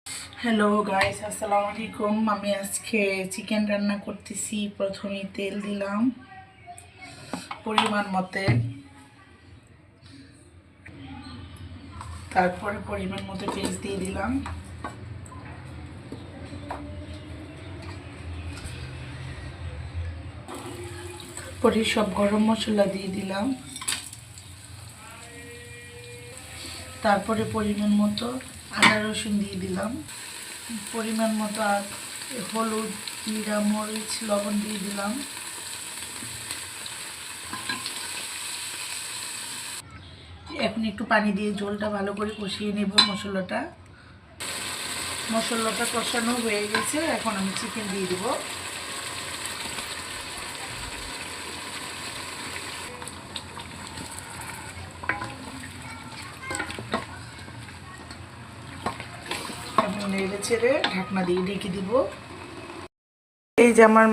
Hello guys, আসসালামু আলাইকুম। আমি আজকে চিকেন রান্না করতেছি। প্রথমে তেল দিলাম পরিমাণ মতে, তারপরে পরিমাণ মতো পেঁয়াজ দিয়ে দিলাম, পরে সব গরম মশলা দিয়ে দিলাম, তারপরে পরিমাণ মতো আদা রসুন দিয়ে দিলাম, পরিমাণ মতো হলুদ, জিরা, মরিচ, লবণ দিয়ে দিলাম। এখন একটু পানি দিয়ে ঝোলটা ভালো করে কষিয়ে নেব। মশলাটা কষানো হয়ে গেছে, এখন আমি চিকেন দিয়ে দেবো। এখন নেড়ে ছেড়ে ঢাকনা দিয়ে ঢেকে দিব। এই যে আমার